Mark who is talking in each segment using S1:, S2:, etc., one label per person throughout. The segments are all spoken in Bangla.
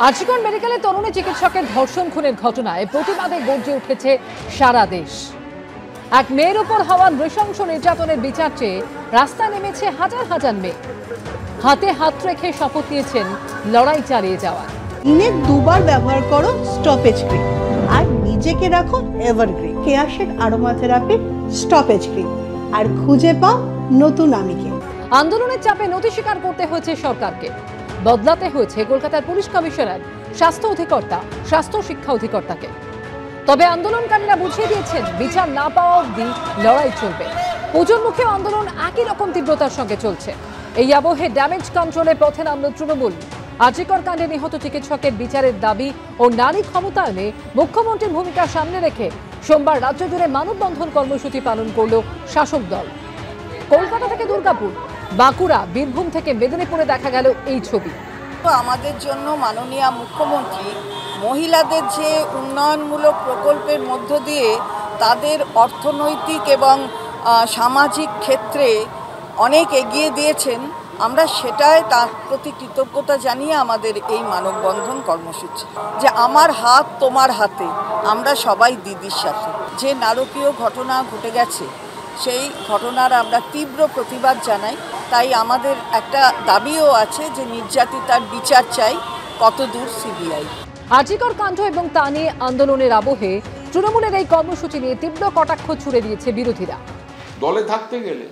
S1: আরজিকর মেডিকেলে তরুণী চিকিৎসকের ধর্ষণ খুনের ঘটনায় প্রতিবাদে গর্জে উঠেছে সারা দেশ। এক মেয়ের উপর হওয়া নৃশংস নির্যাতনের বিচার চেয়ে রাস্তায় নেমেছে হাজার হাজার মেয়ে। হাতে হাত রেখে শপথ নিয়েছেন লড়াই চালিয়ে যাওয়ার।
S2: দিনে দুবার ব্যবহার করো স্টপেজ ক্রিম আর নিজেকে রাখো evergreen কেয়াশেড aroma therapy stoppage cream আর খুঁজে পাও নতুন আমিকে।
S1: আন্দোলনের চাপে নথি স্বীকার করতে হয়েছে সরকারকে, বদলাতে হয়েছে কলকাতার পুলিশ কমিশনার, স্বাস্থ্য অধিকর্তা, স্বাস্থ্য শিক্ষা অধিকর্তাকে। তবে আন্দোলনকারীরা বুঝিয়ে দিয়েছেন বিচার না পাওয়া অবধি লড়াই চলবে। পুজোর মুখে আন্দোলন একই রকম তীব্রতার সঙ্গে চলছে। এই আবহে ড্যামেজ কন্ট্রোলে পথে নামল তৃণমূল। আরজিকর কাণ্ডে নিহত চিকিৎসকের বিচারের দাবি ও নারী ক্ষমতায়নে মুখ্যমন্ত্রীর ভূমিকা সামনে রেখে সোমবার রাজ্য জুড়ে মানববন্ধন কর্মসূচি পালন করল শাসক দল। কলকাতা থেকে দুর্গাপুর, বাঁকুড়া, বীরভূম থেকে মেদিনীপুরে দেখা গেল এই ছবি।
S3: আমাদের জন্য মাননীয় মুখ্যমন্ত্রী মহিলাদের যে উন্নয়নমূলক প্রকল্পের মধ্য দিয়ে তাদের অর্থনৈতিক এবং সামাজিক ক্ষেত্রে অনেক এগিয়ে দিয়েছেন, আমরা সেটাই তার প্রতি কৃতজ্ঞতা জানিয়ে আমাদের এই মানববন্ধন কর্মসূচি। যে আমার হাত তোমার হাতে, আমরা সবাই দিদির সাথে। যে নারকীয় ঘটনা ঘটে গেছে সেই ঘটনার আমরা তীব্র প্রতিবাদ জানাই। তাই আমাদের একটা দাবিও আছে যে নির্যাতিতার বিচার চাই, কতদূর সিবিআই।
S1: আরজিকর কাণ্ড এবং তা নিয়ে আন্দোলনের আবহে তৃণমূলের এই কর্মসূচি নিয়ে তীব্র কটাক্ষ ছুড়ে দিয়েছে বিরোধীরা।
S4: দলে থাকতে গেলে,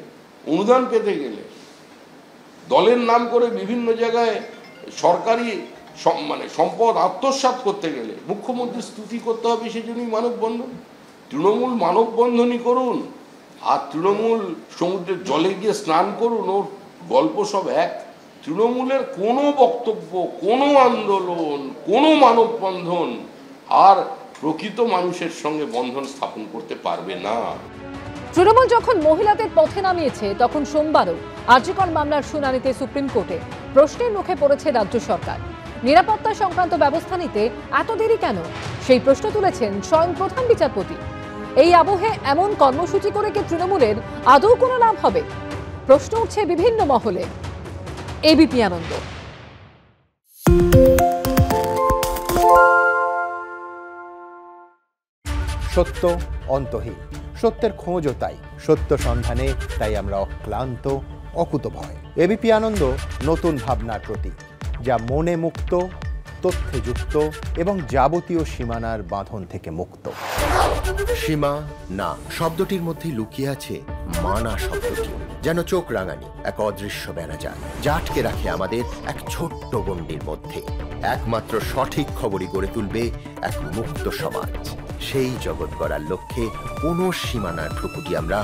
S4: অনুদান পেতে গেলে, দলের নাম করে বিভিন্ন জায়গায় সরকারি সম্পদ আত্মসাৎ করতে গেলে মুখ্যমন্ত্রী স্তুতি করতে হবে, সেই জন্যই মানববন্ধন। তৃণমূল মানববন্ধনই করুন, আর তৃণমূল সমুদ্রের জলে গিয়ে স্নান করুন, ওর গল্প সব এক। তৃণমূলের কোনো বক্তব্য, কোনো আন্দোলন, কোনো মানববন্ধন আর প্রকৃত মানুষের সঙ্গে বন্ধন স্থাপন করতে পারবে না।
S1: তৃণমূল যখন মহিলাদের পথে নামিয়েছে, তখন সোমবারও আরজিকর মামলার শুনানিতে সুপ্রিম কোর্টে প্রশ্নের মুখে পড়েছে রাজ্য সরকার। নিরাপত্তা সংক্রান্ত ব্যবস্থা নিতে এত দেরি কেন, সেই প্রশ্ন তুলেছেন স্বয়ং প্রধান বিচারপতি। এই আবহে এমন কর্মসূচি করে কি তৃণমূলের আদৌ কোনো লাভ হবে? প্রশ্ন উঠছে বিভিন্ন মহলে। এবিপি আনন্দ।
S5: সত্য অন্তহীন, সত্যের খোঁজও তাই, সত্য সন্ধানে তাই আমরা অক্লান্ত, অকুতভয়। এবিপি আনন্দ নতুন ভাবনার প্রতীক, যা মনে মুক্ত, তথ্যে যুক্ত এবং যাবতীয় সীমানার বাঁধন থেকে মুক্ত।
S6: সীমা না শব্দটির মধ্যে লুকিয়ে আছে মানা শব্দটি, যেন চোখ রাঙানি এক অদৃশ্য বেড়াজাল, যা আটকে রাখে আমাদের এক ছোট্ট গণ্ডির মধ্যে। একমাত্র সঠিক খবরই গড়ে তুলবে এক মুক্ত সমাজ। সেই জগৎ গড়ার লক্ষ্যে কোনো সীমানার ঠুকুটি আমরা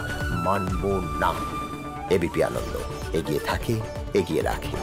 S6: মানব না। এবিপি আনন্দ এগিয়ে থাকে, এগিয়ে রাখে।